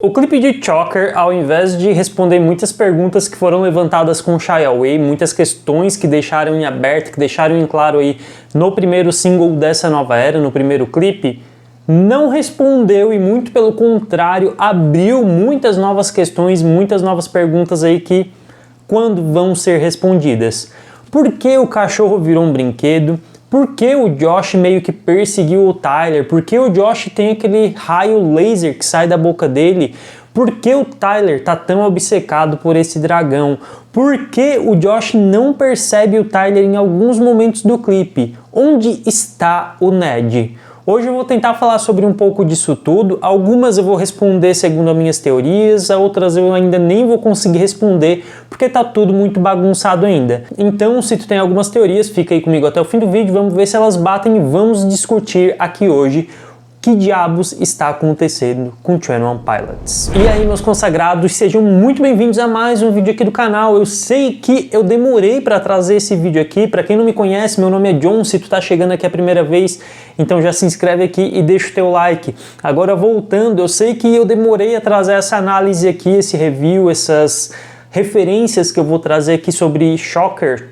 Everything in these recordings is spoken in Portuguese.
O clipe de Choker, ao invés de responder muitas perguntas que foram levantadas com Shy Away, muitas questões que deixaram em aberto, que deixaram em claro aí no primeiro single dessa nova era, no primeiro clipe, não respondeu e muito pelo contrário, abriu muitas novas questões, muitas novas perguntas aí que quando vão ser respondidas. Por que o cachorro virou um brinquedo? Por que o Josh meio que perseguiu o Tyler? Por que o Josh tem aquele raio laser que sai da boca dele? Por que o Tyler tá tão obcecado por esse dragão? Por que o Josh não percebe o Tyler em alguns momentos do clipe? Onde está o Ned? Hoje eu vou tentar falar sobre um pouco disso tudo. Algumas eu vou responder segundo as minhas teorias, outras eu ainda nem vou conseguir responder porque tá tudo muito bagunçado ainda. Então, se tu tem algumas teorias, fica aí comigo até o fim do vídeo, vamos ver se elas batem e vamos discutir aqui hoje que diabos está acontecendo com 21 Pilots. E aí, meus consagrados, sejam muito bem-vindos a mais um vídeo aqui do canal. Eu sei que eu demorei para trazer esse vídeo aqui. Para quem não me conhece, meu nome é John. Se tu tá chegando aqui a primeira vez, então já se inscreve aqui e deixa o teu like. Agora voltando, eu sei que eu demorei a trazer essa análise aqui, esse review, essas referências que eu vou trazer aqui sobre Choker,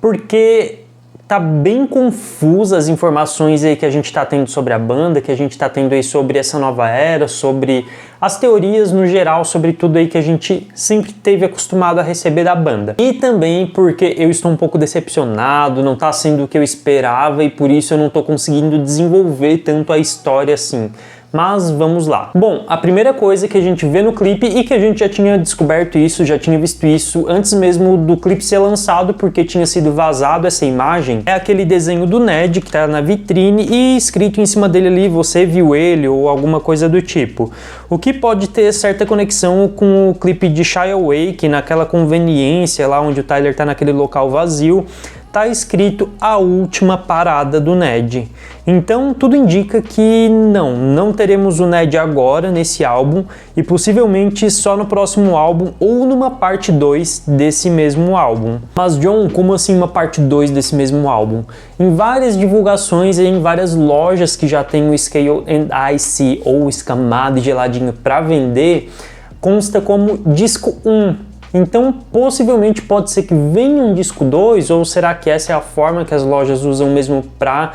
porque tá bem confusa as informações aí que a gente tá tendo sobre a banda, que a gente tá tendo aí sobre essa nova era, sobre as teorias no geral, sobre tudo aí que a gente sempre teve acostumado a receber da banda. E também porque eu estou um pouco decepcionado, não tá sendo o que eu esperava e por isso eu não tô conseguindo desenvolver tanto a história assim. Mas vamos lá. Bom, a primeira coisa que a gente vê no clipe e que a gente já tinha descoberto isso, já tinha visto isso antes mesmo do clipe ser lançado, porque tinha sido vazado essa imagem, é aquele desenho do Ned que tá na vitrine e escrito em cima dele ali, você viu ele ou alguma coisa do tipo. O que pode ter certa conexão com o clipe de Shy Away, que naquela conveniência lá onde o Tyler tá naquele local vazio, tá escrito a última parada do Ned. Então tudo indica que não teremos o Ned agora nesse álbum e possivelmente só no próximo álbum ou numa parte 2 desse mesmo álbum. Mas John, como assim uma parte 2 desse mesmo álbum? Em várias divulgações e em várias lojas que já tem o Scale and Ice ou escamado e geladinho para vender, consta como disco 1. Então, possivelmente pode ser que venha um disco 2, ou será que essa é a forma que as lojas usam mesmo para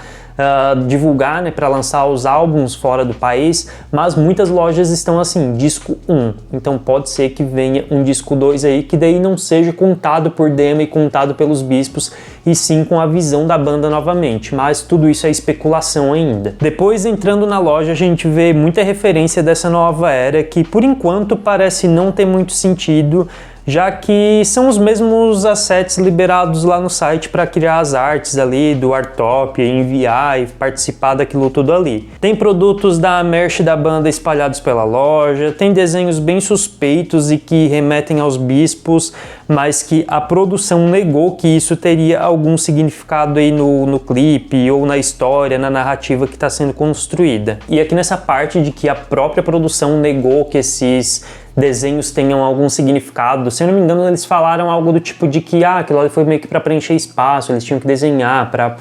divulgar, né, para lançar os álbuns fora do país, mas muitas lojas estão assim, disco 1, então pode ser que venha um disco 2 aí, que daí não seja contado por demo e contado pelos bispos, e sim com a visão da banda novamente, mas tudo isso é especulação ainda. Depois, entrando na loja, a gente vê muita referência dessa nova era, que por enquanto parece não ter muito sentido, já que são os mesmos assets liberados lá no site para criar as artes ali do Artop, enviar e participar daquilo tudo ali. Tem produtos da merch da banda espalhados pela loja, tem desenhos bem suspeitos e que remetem aos bispos, mas que a produção negou que isso teria algum significado aí no clipe ou na história, na narrativa que está sendo construída. E aqui nessa parte de que a própria produção negou que esses desenhos tenham algum significado, se eu não me engano eles falaram algo do tipo de que aquilo ali foi meio que para preencher espaço, eles tinham que desenhar para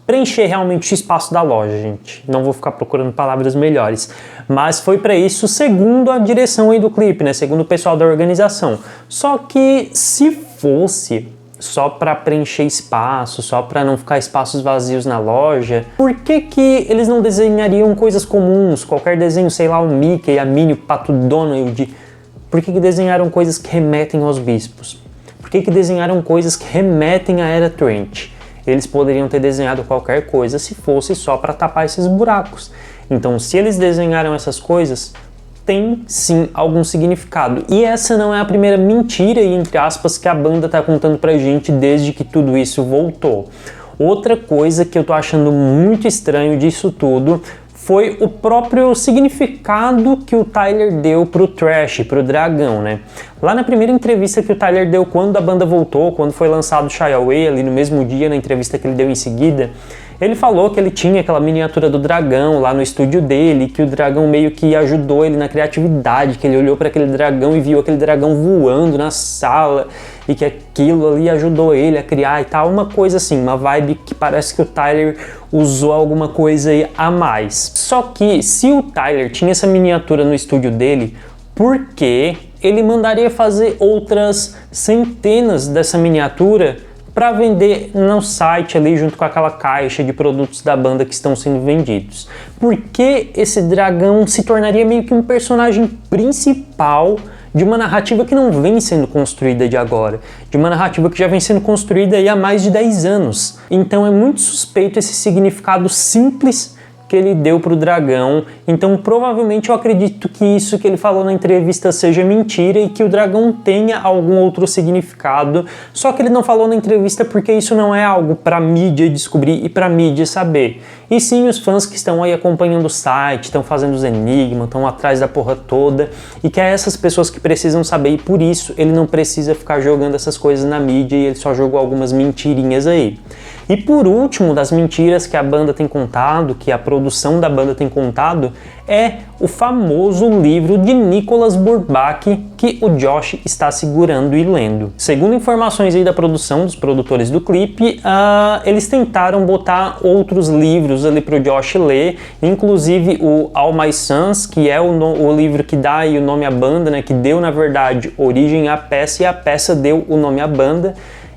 preencher realmente o espaço da loja, gente. Não vou ficar procurando palavras melhores, mas foi para isso segundo a direção aí do clipe, né? Segundo o pessoal da organização. Só que se fosse só para preencher espaço, só para não ficar espaços vazios na loja, por que eles não desenhariam coisas comuns, qualquer desenho, sei lá, o Mickey, a Minnie, o Pato Donald? Por que desenharam coisas que remetem aos bispos? Por que desenharam coisas que remetem à Era Trent? Eles poderiam ter desenhado qualquer coisa se fosse só para tapar esses buracos. Então, se eles desenharam essas coisas, tem sim algum significado. E essa não é a primeira mentira, entre aspas, que a banda tá contando pra gente desde que tudo isso voltou. Outra coisa que eu tô achando muito estranho disso tudo foi o próprio significado que o Tyler deu pro Thrash, pro dragão, né? Lá na primeira entrevista que o Tyler deu quando a banda voltou, quando foi lançado Shy Away, ali no mesmo dia, na entrevista que ele deu em seguida, Ele falou que ele tinha aquela miniatura do dragão lá no estúdio dele, que o dragão meio que ajudou ele na criatividade, que ele olhou para aquele dragão e viu aquele dragão voando na sala e que aquilo ali ajudou ele a criar e tal, uma coisa assim, uma vibe que parece que o Tyler usou alguma coisa aí a mais. Só que se o Tyler tinha essa miniatura no estúdio dele, por que ele mandaria fazer outras centenas dessa miniatura para vender no site ali junto com aquela caixa de produtos da banda que estão sendo vendidos? Porque esse dragão se tornaria meio que um personagem principal de uma narrativa que não vem sendo construída de agora, de uma narrativa que já vem sendo construída aí há mais de 10 anos. Então é muito suspeito esse significado simples que ele deu para o dragão, então provavelmente eu acredito que isso que ele falou na entrevista seja mentira e que o dragão tenha algum outro significado, só que ele não falou na entrevista porque isso não é algo para a mídia descobrir e para a mídia saber, e sim os fãs que estão aí acompanhando o site, estão fazendo os enigmas, estão atrás da porra toda, e que é essas pessoas que precisam saber, e por isso ele não precisa ficar jogando essas coisas na mídia e ele só jogou algumas mentirinhas aí. E por último, das mentiras que a banda tem contado, que a produção da banda tem contado, é o famoso livro de Nicholas Burbach que o Josh está segurando e lendo. Segundo informações aí da produção, dos produtores do clipe, eles tentaram botar outros livros ali pro Josh ler, inclusive o All My Sons, que é o livro que dá aí o nome à banda, né, que deu na verdade origem à peça e a peça deu o nome à banda.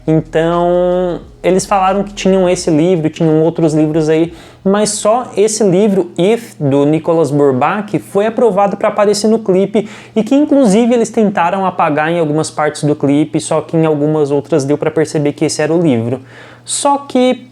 Então, eles falaram que tinham esse livro, tinham outros livros aí, mas só esse livro, If, do Nicholas Burbach, foi aprovado para aparecer no clipe e que inclusive eles tentaram apagar em algumas partes do clipe, só que em algumas outras deu para perceber que esse era o livro. Só que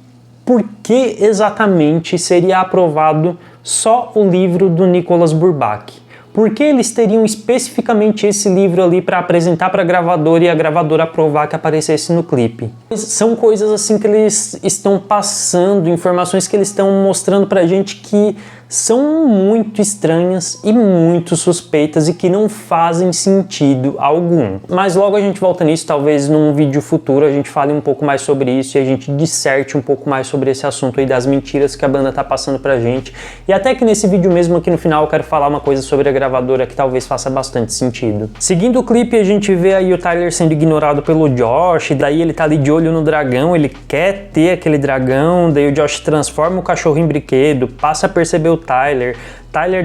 por que exatamente seria aprovado só o livro do Nicholas Burbach? Por que eles teriam especificamente esse livro ali para apresentar para a gravadora e a gravadora aprovar que aparecesse no clipe? São coisas assim que eles estão passando, informações que eles estão mostrando pra gente que são muito estranhas e muito suspeitas e que não fazem sentido algum. Mas logo a gente volta nisso, talvez num vídeo futuro a gente fale um pouco mais sobre isso e a gente disserte um pouco mais sobre esse assunto aí das mentiras que a banda tá passando pra gente. E até que nesse vídeo mesmo aqui no final eu quero falar uma coisa sobre a gravadora que talvez faça bastante sentido. Seguindo o clipe a gente vê aí o Tyler sendo ignorado pelo Josh, daí ele tá ali de olho no dragão, ele quer ter aquele dragão, daí o Josh transforma o cachorro em brinquedo, passa a perceber o Tyler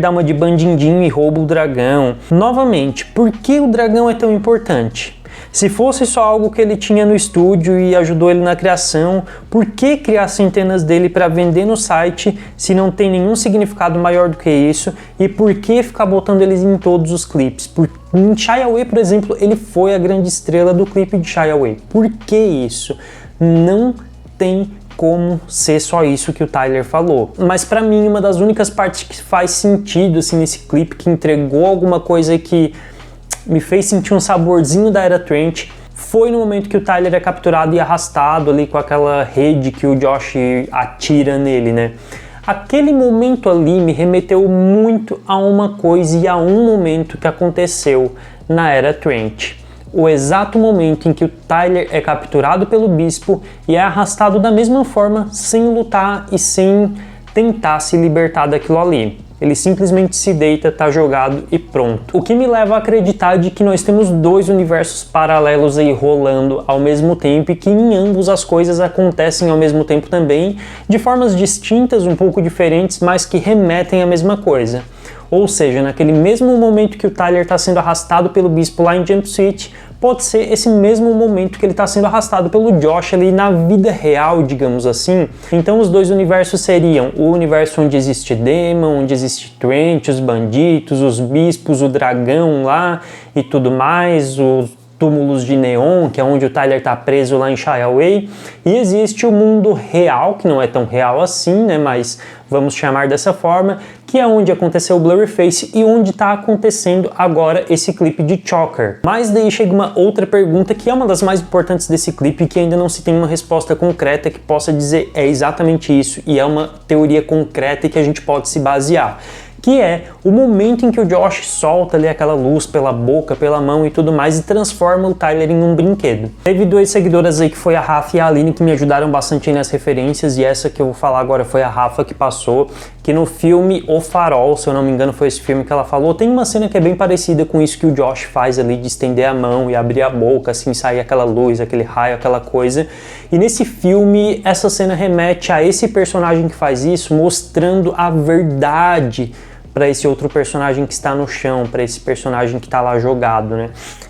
dá uma de bandindinho e rouba o dragão. Novamente, por que o dragão é tão importante? Se fosse só algo que ele tinha no estúdio e ajudou ele na criação, por que criar centenas dele para vender no site se não tem nenhum significado maior do que isso? E por que ficar botando eles em todos os clipes? Em Shy Away, por exemplo, ele foi a grande estrela do clipe de Shy Away. Por que isso? Não tem como ser só isso que o Tyler falou. Mas pra mim, uma das únicas partes que faz sentido assim, nesse clipe, que entregou alguma coisa que me fez sentir um saborzinho da era Trent, foi no momento que o Tyler é capturado e arrastado ali com aquela rede que o Josh atira nele, né? Aquele momento ali me remeteu muito a uma coisa e a um momento que aconteceu na era Trent. O exato momento em que o Tyler é capturado pelo bispo e é arrastado da mesma forma, sem lutar e sem tentar se libertar daquilo ali. Ele simplesmente se deita, tá jogado e pronto. O que me leva a acreditar de que nós temos dois universos paralelos aí rolando ao mesmo tempo e que em ambos as coisas acontecem ao mesmo tempo também, de formas distintas, um pouco diferentes, mas que remetem à mesma coisa. Ou seja, naquele mesmo momento que o Tyler está sendo arrastado pelo bispo lá em Jumpsuit, pode ser esse mesmo momento que ele está sendo arrastado pelo Josh ali na vida real, digamos assim. Então os dois universos seriam o universo onde existe Demon, onde existe Trent, os bandidos, os bispos, o dragão lá e tudo mais, os túmulos de neon, que é onde o Tyler está preso lá em Shy Away, e existe o mundo real, que não é tão real assim, né, mas vamos chamar dessa forma, que é onde aconteceu o Blurryface e onde está acontecendo agora esse clipe de Choker. Mas daí chega uma outra pergunta que é uma das mais importantes desse clipe e que ainda não se tem uma resposta concreta que possa dizer é exatamente isso, e é uma teoria concreta e que a gente pode se basear. que é o momento em que o Josh solta ali aquela luz pela boca, pela mão e tudo mais e transforma o Tyler em um brinquedo. Teve duas seguidoras aí que foi a Rafa e a Aline que me ajudaram bastante aí nas referências, e essa que eu vou falar agora foi a Rafa que passou, que no filme O Farol, se eu não me engano foi esse filme que ela falou, tem uma cena que é bem parecida com isso que o Josh faz ali, de estender a mão e abrir a boca, assim, sair aquela luz, aquele raio, aquela coisa. E nesse filme, essa cena remete a esse personagem que faz isso, mostrando a verdade para esse outro personagem que está no chão, para esse personagem que está lá jogado, né?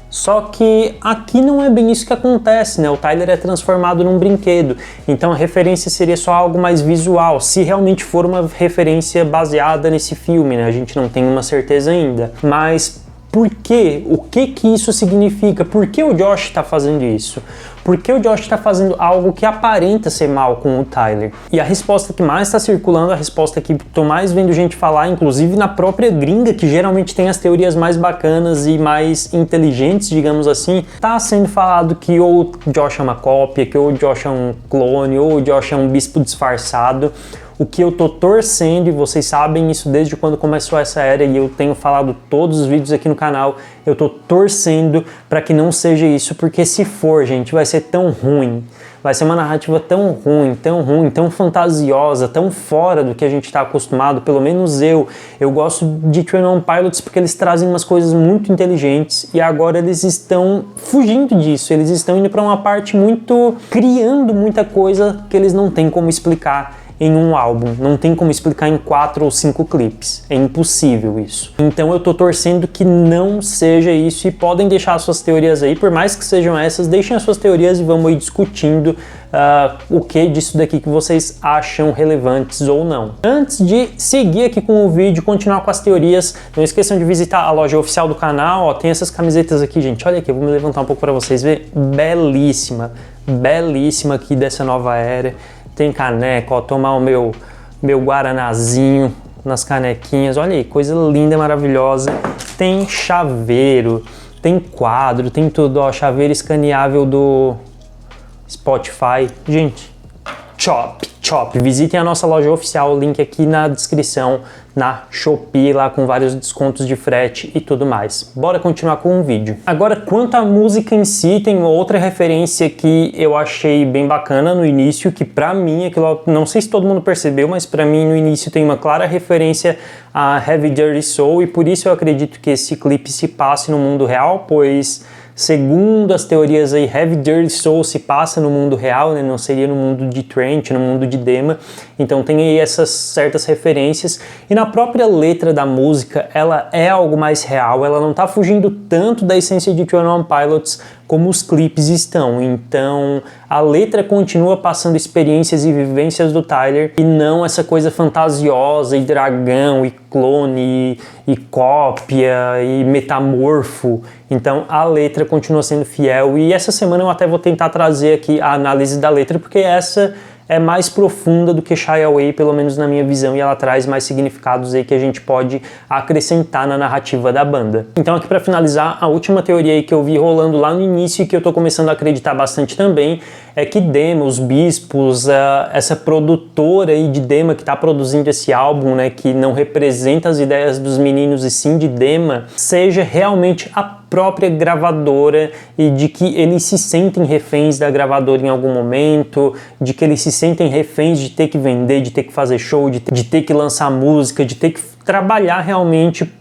Só que aqui não é bem isso que acontece, né? O Tyler é transformado num brinquedo, então a referência seria só algo mais visual, se realmente for uma referência baseada nesse filme, né? A gente não tem uma certeza ainda, mas por quê? O que isso significa? Por que o Josh está fazendo isso? Por que o Josh está fazendo algo que aparenta ser mal com o Tyler? E a resposta que mais está circulando, a resposta que estou mais vendo gente falar, inclusive na própria gringa, que geralmente tem as teorias mais bacanas e mais inteligentes, digamos assim, está sendo falado que ou o Josh é uma cópia, que ou o Josh é um clone, ou o Josh é um bispo disfarçado. O que eu tô torcendo, e vocês sabem isso desde quando começou essa era, e eu tenho falado todos os vídeos aqui no canal, eu tô torcendo para que não seja isso, porque se for, gente, vai ser tão ruim. Vai ser uma narrativa tão ruim, tão fantasiosa, tão fora do que a gente está acostumado, pelo menos eu. Eu gosto de 21 Pilots porque eles trazem umas coisas muito inteligentes e agora eles estão fugindo disso, eles estão indo para uma parte muito... criando muita coisa que eles não têm como explicar em um álbum, não tem como explicar em 4 ou 5 clipes, é impossível isso. Então eu tô torcendo que não seja isso, e podem deixar suas teorias aí, por mais que sejam essas, deixem as suas teorias e vamos aí discutindo o que disso daqui que vocês acham relevantes ou não. Antes de seguir aqui com o vídeo, continuar com as teorias, não esqueçam de visitar a loja oficial do canal, ó, tem essas camisetas aqui, gente, olha aqui, eu vou me levantar um pouco para vocês verem, belíssima aqui dessa nova era. Tem caneca, ó, tomar o meu guaranazinho nas canequinhas, olha aí, coisa linda, maravilhosa. Tem chaveiro, tem quadro, tem tudo, ó, chaveiro escaneável do Spotify. Gente, chop. Visitem a nossa loja oficial, o link aqui na descrição, na Shopee, lá com vários descontos de frete e tudo mais. Bora continuar com o vídeo. Agora, quanto à música em si, tem uma outra referência que eu achei bem bacana no início, que pra mim, aquilo, não sei se todo mundo percebeu, mas pra mim no início tem uma clara referência a Heavy Dirty Soul, e por isso eu acredito que esse clipe se passe no mundo real, pois... segundo as teorias aí, Heavy Dirty Soul se passa no mundo real, né? Não seria no mundo de Trent, no mundo de Dema. Então tem aí essas certas referências. E na própria letra da música, ela é algo mais real. Ela não tá fugindo tanto da essência de 21 Pilots como os clipes estão. Então a letra continua passando experiências e vivências do Tyler e não essa coisa fantasiosa e dragão e clone e cópia e metamorfo. Então a letra continua sendo fiel, e essa semana eu até vou tentar trazer aqui a análise da letra, porque essa é mais profunda do que Shy Away, pelo menos na minha visão, e ela traz mais significados aí que a gente pode acrescentar na narrativa da banda. Então aqui para finalizar, a última teoria aí que eu vi rolando lá no início e que eu tô começando a acreditar bastante também, é que Dema, os bispos, essa produtora aí de Dema que tá produzindo esse álbum, né, que não representa as ideias dos meninos e sim de Dema, seja realmente a própria gravadora, e de que eles se sentem reféns da gravadora em algum momento, de que eles se sentem reféns de ter que vender, de ter que fazer show, de ter que lançar música, de ter que trabalhar realmente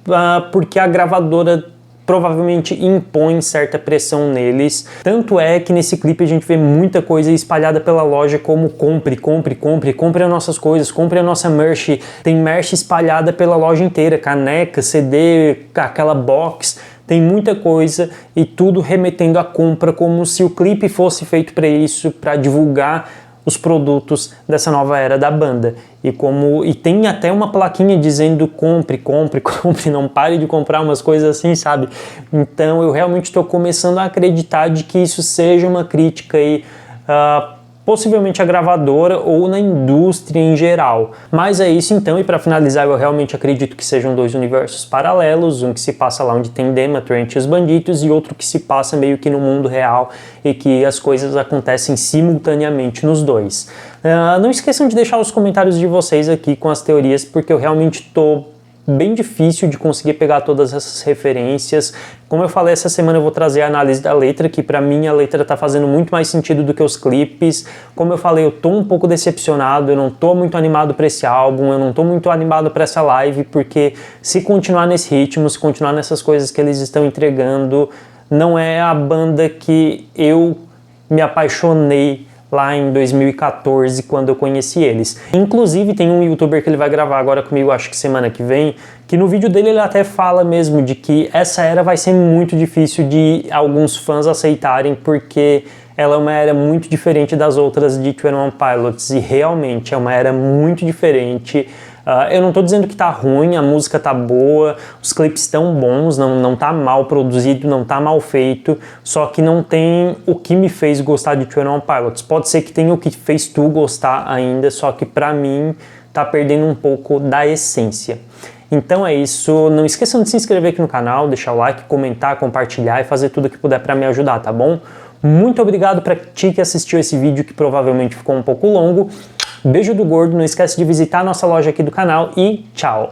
porque a gravadora provavelmente impõe certa pressão neles. Tanto é que nesse clipe a gente vê muita coisa espalhada pela loja como compre as nossas coisas, compre a nossa merch. Tem merch espalhada pela loja inteira, caneca, CD, aquela box, tem muita coisa e tudo remetendo à compra, como se o clipe fosse feito para isso, para divulgar os produtos dessa nova era da banda. E tem até uma plaquinha dizendo compre, não pare de comprar, umas coisas assim, sabe? Então eu realmente estou começando a acreditar de que isso seja uma crítica aí, possivelmente a gravadora ou na indústria em geral. Mas é isso então, e para finalizar, eu realmente acredito que sejam dois universos paralelos, um que se passa lá onde tem Dema, Trent e os bandidos, e outro que se passa meio que no mundo real e que as coisas acontecem simultaneamente nos dois. Não esqueçam de deixar os comentários de vocês aqui com as teorias, porque eu realmente tô bem difícil de conseguir pegar todas essas referências. Como eu falei, essa semana eu vou trazer a análise da letra, que pra mim a letra tá fazendo muito mais sentido do que os clipes. Como eu falei, eu tô um pouco decepcionado, eu não tô muito animado pra esse álbum, eu não tô muito animado pra essa live, porque se continuar nesse ritmo, se continuar nessas coisas que eles estão entregando, não é a banda que eu me apaixonei lá em 2014, quando eu conheci eles. Inclusive, tem um youtuber que ele vai gravar agora comigo, acho que semana que vem, que no vídeo dele ele até fala mesmo de que essa era vai ser muito difícil de alguns fãs aceitarem, porque ela é uma era muito diferente das outras de 21 Pilots, e realmente é uma era muito diferente. Eu não tô dizendo que tá ruim, a música tá boa, os clipes estão bons, não tá mal produzido, não tá mal feito, só que não tem o que me fez gostar de 21 Pilots. Pode ser que tenha o que fez tu gostar ainda, só que pra mim tá perdendo um pouco da essência. Então é isso, não esqueçam de se inscrever aqui no canal, deixar o like, comentar, compartilhar e fazer tudo que puder pra me ajudar, tá bom? Muito obrigado pra ti que assistiu esse vídeo, que provavelmente ficou um pouco longo. Beijo do gordo, não esquece de visitar a nossa loja aqui do canal e tchau!